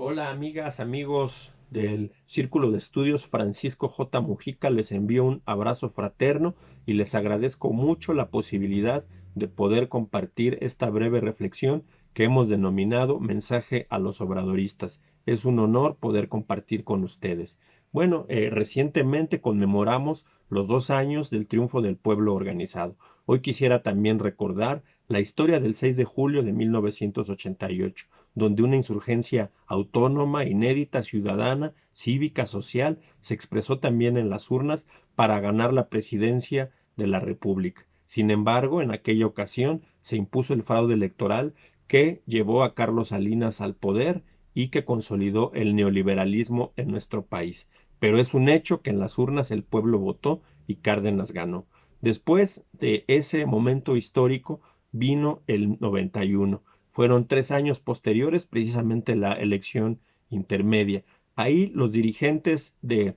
Hola amigas, amigos del Círculo de Estudios Francisco J. Mujica, les envío un abrazo fraterno y les agradezco mucho la posibilidad de poder compartir esta breve reflexión que hemos denominado Mensaje a los Obradoristas. Es un honor poder compartir con ustedes. Bueno, recientemente conmemoramos los 2 años del triunfo del pueblo organizado. Hoy quisiera también recordar la historia del 6 de julio de 1988, donde una insurgencia autónoma, inédita, ciudadana, cívica, social, se expresó también en las urnas para ganar la presidencia de la República. Sin embargo, en aquella ocasión se impuso el fraude electoral que llevó a Carlos Salinas al poder y que consolidó el neoliberalismo en nuestro país. Pero es un hecho que en las urnas el pueblo votó y Cárdenas ganó. Después de ese momento histórico vino el 91. Fueron 3 años posteriores, precisamente la elección intermedia. Ahí los dirigentes del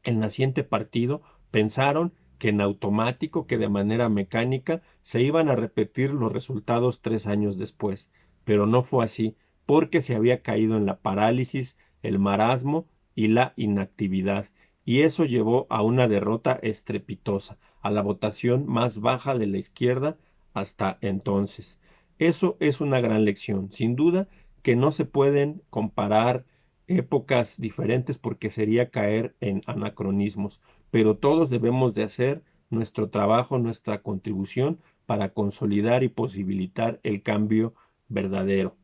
naciente partido pensaron que en automático, que de manera mecánica, se iban a repetir los resultados 3 años después. Pero no fue así, porque se había caído en la parálisis, el marasmo y la inactividad. Y eso llevó a una derrota estrepitosa, a la votación más baja de la izquierda hasta entonces. Eso es una gran lección. Sin duda que no se pueden comparar épocas diferentes porque sería caer en anacronismos, pero todos debemos de hacer nuestro trabajo, nuestra contribución para consolidar y posibilitar el cambio verdadero.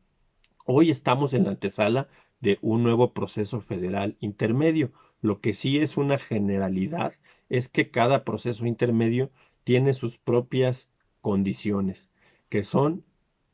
Hoy estamos en la antesala de un nuevo proceso federal intermedio. Lo que sí es una generalidad es que cada proceso intermedio tiene sus propias condiciones, que son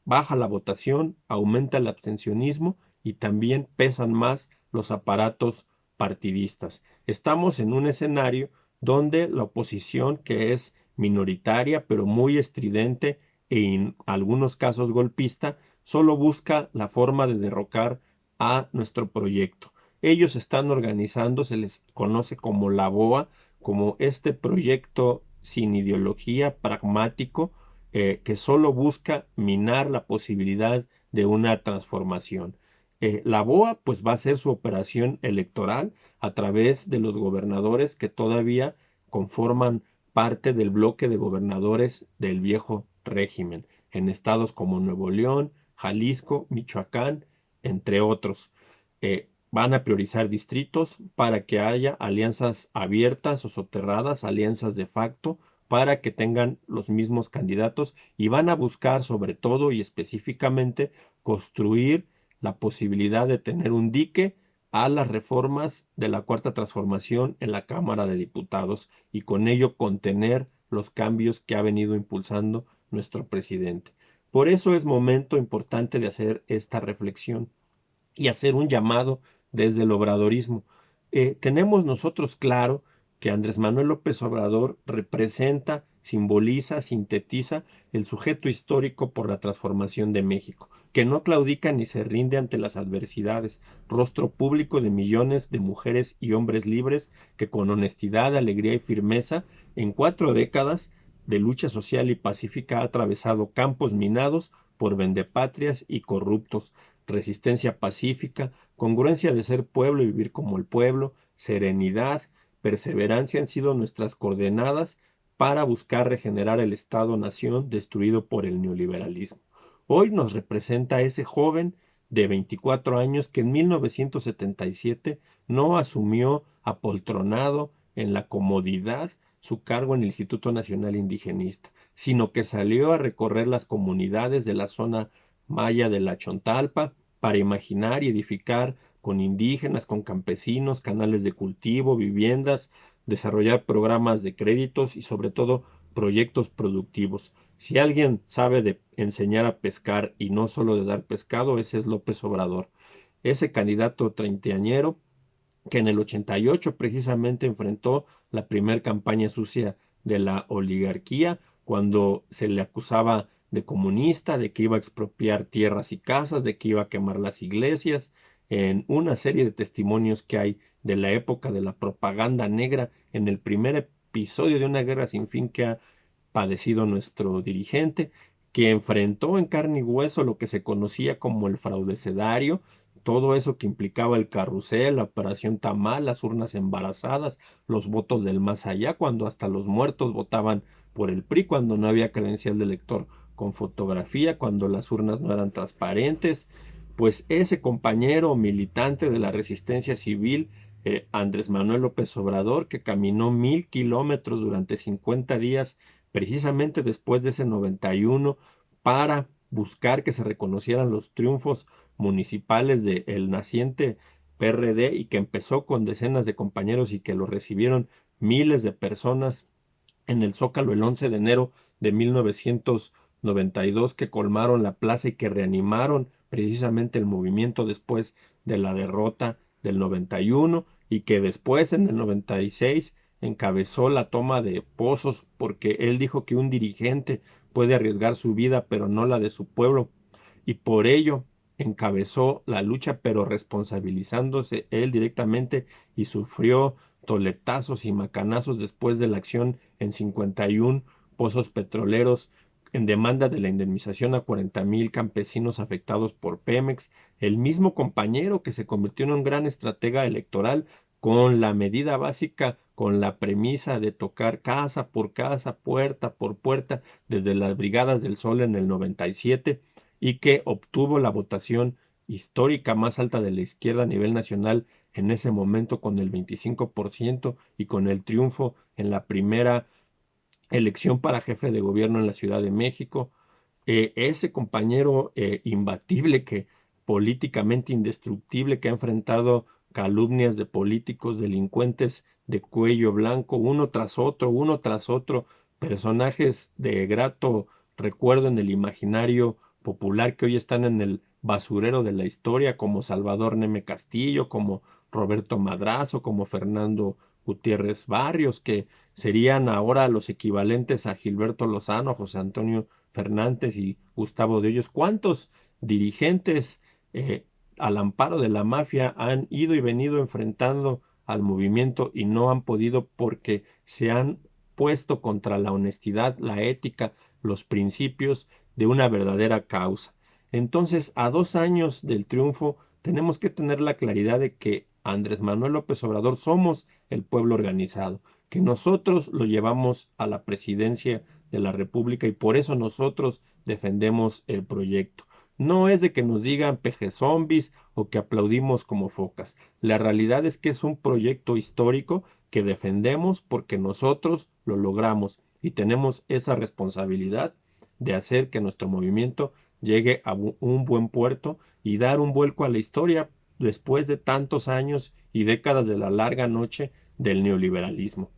baja la votación, aumenta el abstencionismo y también pesan más los aparatos partidistas. Estamos en un escenario donde la oposición, que es minoritaria pero muy estridente e en algunos casos golpista, solo busca la forma de derrocar a nuestro proyecto. Ellos están organizando, se les conoce como la BOA, como este proyecto sin ideología, pragmático, que solo busca minar la posibilidad de una transformación. La BOA pues va a hacer su operación electoral a través de los gobernadores que todavía conforman parte del bloque de gobernadores del viejo régimen, en estados como Nuevo León, Jalisco, Michoacán, entre otros. Van a priorizar distritos para que haya alianzas abiertas o soterradas, alianzas de facto, para que tengan los mismos candidatos y van a buscar sobre todo y específicamente construir la posibilidad de tener un dique a las reformas de la Cuarta Transformación en la Cámara de Diputados y con ello contener los cambios que ha venido impulsando nuestro presidente. Por eso es momento importante de hacer esta reflexión y hacer un llamado desde el obradorismo. Tenemos nosotros claro que Andrés Manuel López Obrador representa, simboliza, sintetiza el sujeto histórico por la transformación de México, que no claudica ni se rinde ante las adversidades, rostro público de millones de mujeres y hombres libres que con honestidad, alegría y firmeza, en 4 décadas de lucha social y pacífica ha atravesado campos minados por vendepatrias y corruptos, resistencia pacífica, congruencia de ser pueblo y vivir como el pueblo, serenidad, perseverancia han sido nuestras coordenadas para buscar regenerar el Estado-nación destruido por el neoliberalismo. Hoy nos representa ese joven de 24 años que en 1977 no asumió apoltronado en la comodidad su cargo en el Instituto Nacional Indigenista, sino que salió a recorrer las comunidades de la zona maya de la Chontalpa para imaginar y edificar con indígenas, con campesinos, canales de cultivo, viviendas, desarrollar programas de créditos y sobre todo proyectos productivos. Si alguien sabe de enseñar a pescar y no solo de dar pescado, ese es López Obrador. Ese candidato treintañero que en el 88 precisamente enfrentó la primer campaña sucia de la oligarquía, cuando se le acusaba de comunista, de que iba a expropiar tierras y casas, de que iba a quemar las iglesias, en una serie de testimonios que hay de la época de la propaganda negra, en el primer episodio de una guerra sin fin que ha padecido nuestro dirigente, que enfrentó en carne y hueso lo que se conocía como el fraudecedario, todo eso que implicaba el carrusel, la operación Tamal, las urnas embarazadas, los votos del más allá, cuando hasta los muertos votaban por el PRI, cuando no había credencial de elector con fotografía, cuando las urnas no eran transparentes. Pues ese compañero militante de la resistencia civil, Andrés Manuel López Obrador, que caminó 1000 kilómetros durante 50 días, precisamente después de ese 91, para buscar que se reconocieran los triunfos municipales del naciente PRD, y que empezó con decenas de compañeros y que lo recibieron miles de personas en el Zócalo el 11 de enero de 1992, que colmaron la plaza y que reanimaron precisamente el movimiento después de la derrota del 91, y que después en el 96 encabezó la toma de Pozos, porque él dijo que un dirigente puede arriesgar su vida pero no la de su pueblo, y por ello encabezó la lucha, pero responsabilizándose él directamente, y sufrió toletazos y macanazos después de la acción en 51 pozos petroleros en demanda de la indemnización a 40,000 campesinos afectados por Pemex, el mismo compañero que se convirtió en un gran estratega electoral con la medida básica, con la premisa de tocar casa por casa, puerta por puerta, desde las Brigadas del Sol en el 97, y que obtuvo la votación histórica más alta de la izquierda a nivel nacional en ese momento, con el 25%, y con el triunfo en la primera elección para jefe de gobierno en la Ciudad de México. Ese compañero imbatible, que políticamente indestructible, que ha enfrentado calumnias de políticos, delincuentes de cuello blanco, uno tras otro, personajes de grato recuerdo en el imaginario popular, que hoy están en el basurero de la historia, como Salvador Neme Castillo, como Roberto Madrazo, como Fernando Gutiérrez Barrios, que serían ahora los equivalentes a Gilberto Lozano, José Antonio Fernández y Gustavo de Hoyos. ¿Cuántos dirigentes al amparo de la mafia han ido y venido enfrentando al movimiento y no han podido, porque se han puesto contra la honestidad, la ética, los principios de una verdadera causa? Entonces, a 2 años del triunfo, tenemos que tener la claridad de que Andrés Manuel López Obrador somos el pueblo organizado, que nosotros lo llevamos a la presidencia de la República, y por eso nosotros defendemos el proyecto. No es de que nos digan peje zombies o que aplaudimos como focas. La realidad es que es un proyecto histórico que defendemos porque nosotros lo logramos, y tenemos esa responsabilidad de hacer que nuestro movimiento llegue a un buen puerto y dar un vuelco a la historia después de tantos años y décadas de la larga noche del neoliberalismo.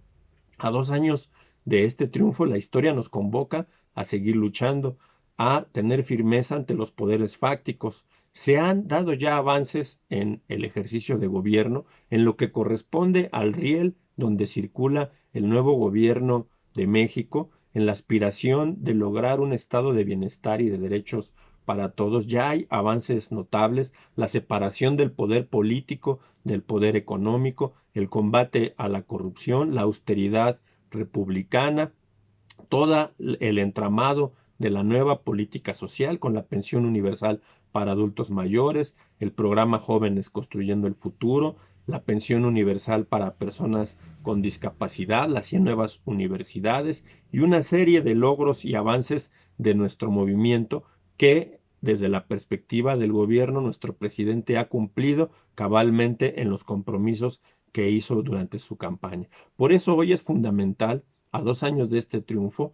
A 2 años de este triunfo, la historia nos convoca a seguir luchando, a tener firmeza ante los poderes fácticos. Se han dado ya avances en el ejercicio de gobierno, en lo que corresponde al riel donde circula el nuevo gobierno de México, en la aspiración de lograr un estado de bienestar y de derechos para todos. Ya hay avances notables: la separación del poder político del poder económico, el combate a la corrupción, la austeridad republicana, todo el entramado de la nueva política social, con la pensión universal para adultos mayores, el programa Jóvenes Construyendo el Futuro, la pensión universal para personas con discapacidad, las 100 nuevas universidades y una serie de logros y avances de nuestro movimiento que, desde la perspectiva del gobierno, nuestro presidente ha cumplido cabalmente en los compromisos que hizo durante su campaña. Por eso hoy es fundamental, a 2 años de este triunfo,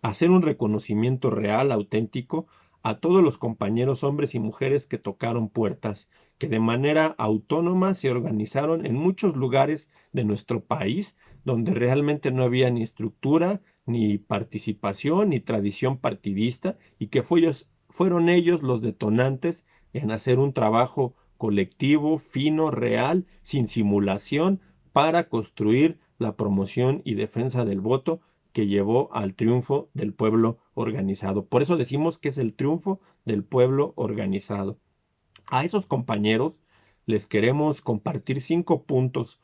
hacer un reconocimiento real, auténtico, a todos los compañeros hombres y mujeres que tocaron puertas, que de manera autónoma se organizaron en muchos lugares de nuestro país, donde realmente no había ni estructura, ni participación, ni tradición partidista, y que fueron ellos los detonantes en hacer un trabajo colectivo, fino, real, sin simulación, para construir la promoción y defensa del voto que llevó al triunfo del pueblo organizado. Por eso decimos que es el triunfo del pueblo organizado. A esos compañeros les queremos compartir 5 puntos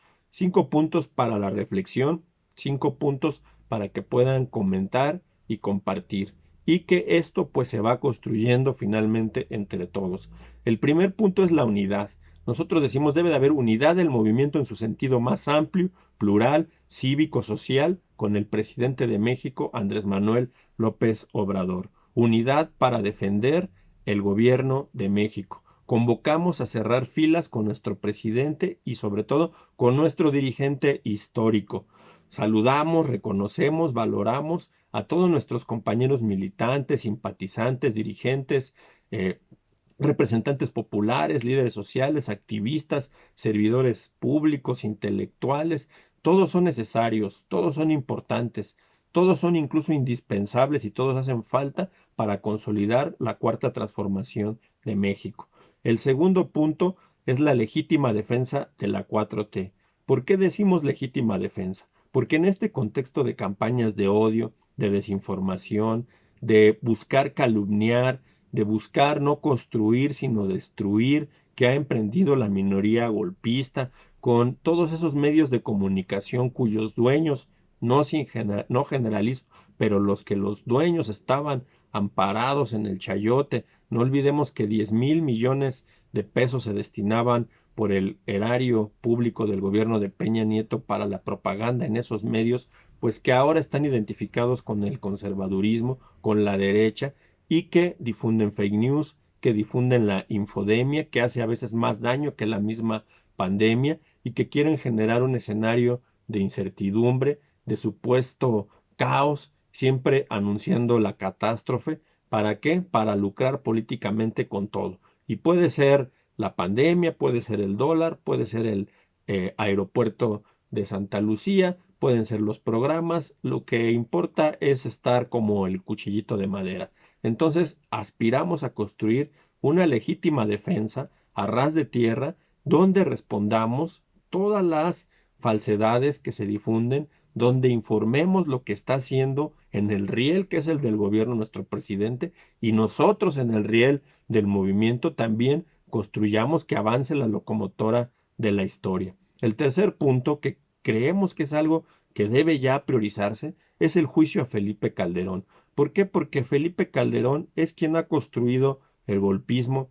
para la reflexión, 5 puntos para que puedan comentar y compartir. y que esto pues se va construyendo finalmente entre todos. El primer punto es la unidad. Nosotros decimos debe de haber unidad del movimiento en su sentido más amplio, plural, cívico, social, con el presidente de México, Andrés Manuel López Obrador. Unidad para defender el gobierno de México. Convocamos a cerrar filas con nuestro presidente y sobre todo con nuestro dirigente histórico. Saludamos, reconocemos, valoramos a todos nuestros compañeros militantes, simpatizantes, dirigentes, representantes populares, líderes sociales, activistas, servidores públicos, intelectuales. Todos son necesarios, todos son importantes, todos son incluso indispensables y todos hacen falta para consolidar la cuarta transformación de México. El segundo punto es la legítima defensa de la 4T. ¿Por qué decimos legítima defensa? Porque en este contexto de campañas de odio, de desinformación, de buscar calumniar, de buscar no construir sino destruir, que ha emprendido la minoría golpista, con todos esos medios de comunicación cuyos dueños, no generalizo, pero los que los dueños estaban amparados en el chayote. No olvidemos que 10,000 millones de pesos se destinaban por el erario público del gobierno de Peña Nieto para la propaganda en esos medios, pues que ahora están identificados con el conservadurismo, con la derecha, y que difunden fake news, que difunden la infodemia, que hace a veces más daño que la misma pandemia y que quieren generar un escenario de incertidumbre, de supuesto caos, siempre anunciando la catástrofe. ¿Para qué? Para lucrar políticamente con todo. Y puede ser la pandemia, puede ser el dólar, puede ser el aeropuerto de Santa Lucía, pueden ser los programas, lo que importa es estar como el cuchillito de madera. Entonces, aspiramos a construir una legítima defensa a ras de tierra donde respondamos todas las falsedades que se difunden, donde informemos lo que está haciendo en el riel que es el del gobierno nuestro presidente y nosotros en el riel del movimiento también construyamos que avance la locomotora de la historia. El tercer punto, que creemos que es algo que debe ya priorizarse, es el juicio a Felipe Calderón. ¿Por qué? Porque Felipe Calderón es quien ha construido el golpismo,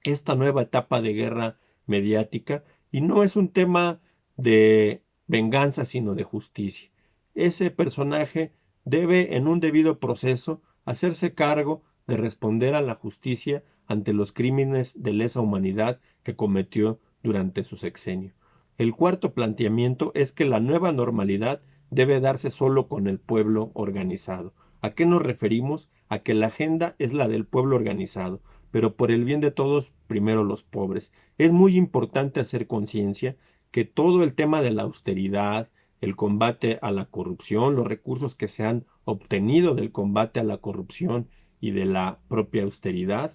esta nueva etapa de guerra mediática, y no es un tema de venganza, sino de justicia. Ese personaje debe, en un debido proceso, hacerse cargo de responder a la justicia ante los crímenes de lesa humanidad que cometió durante su sexenio. El cuarto planteamiento es que la nueva normalidad debe darse solo con el pueblo organizado. ¿A qué nos referimos? A que la agenda es la del pueblo organizado, pero por el bien de todos, primero los pobres. Es muy importante hacer conciencia que todo el tema de la austeridad, el combate a la corrupción, los recursos que se han obtenido del combate a la corrupción y de la propia austeridad,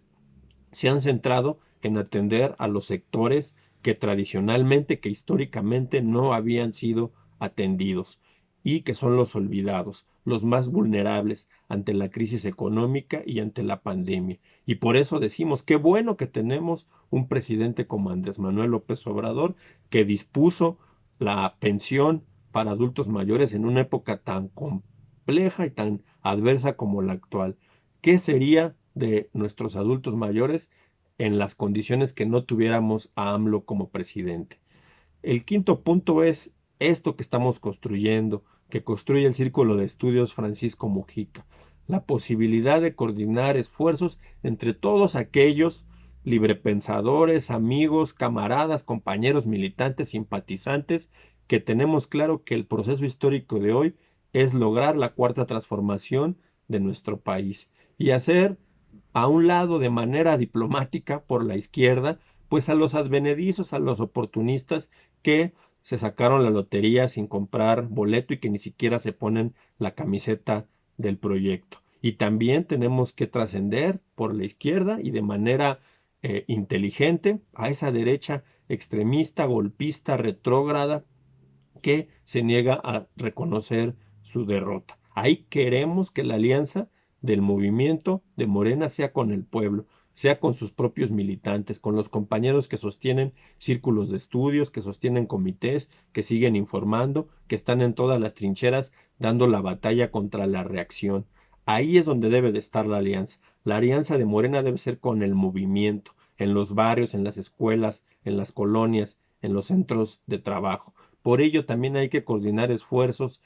se han centrado en atender a los sectores que tradicionalmente, que históricamente no habían sido atendidos y que son los olvidados, los más vulnerables ante la crisis económica y ante la pandemia. Y por eso decimos, qué bueno que tenemos un presidente como Andrés Manuel López Obrador, que dispuso la pensión para adultos mayores en una época tan compleja y tan adversa como la actual. ¿Qué sería de nuestros adultos mayores en las condiciones que no tuviéramos a AMLO como presidente? El quinto punto es esto que estamos construyendo, que construye el Círculo de Estudios Francisco Mujica, la posibilidad de coordinar esfuerzos entre todos aquellos librepensadores, amigos, camaradas, compañeros militantes, simpatizantes, que tenemos claro que el proceso histórico de hoy es lograr la cuarta transformación de nuestro país y hacer a un lado de manera diplomática por la izquierda, pues a los advenedizos, a los oportunistas que se sacaron la lotería sin comprar boleto y que ni siquiera se ponen la camiseta del proyecto. Y también tenemos que trascender por la izquierda y de manera inteligente a esa derecha extremista, golpista, retrógrada, que se niega a reconocer su derrota. Ahí queremos que la alianza del movimiento de Morena sea con el pueblo, sea con sus propios militantes, con los compañeros que sostienen círculos de estudios, que sostienen comités, que siguen informando, que están en todas las trincheras dando la batalla contra la reacción. Ahí es donde debe de estar la alianza. La alianza de Morena debe ser con el movimiento, en los barrios, en las escuelas, en las colonias, en los centros de trabajo. Por ello también hay que coordinar esfuerzos,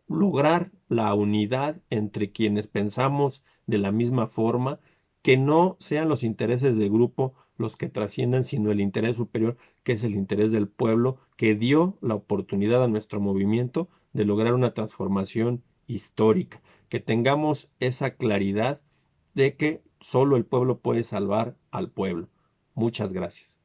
lograr la unidad entre quienes pensamos de la misma forma, que no sean los intereses de grupo los que trasciendan, sino el interés superior, que es el interés del pueblo, que dio la oportunidad a nuestro movimiento de lograr una transformación histórica, que tengamos esa claridad de que solo el pueblo puede salvar al pueblo. Muchas gracias.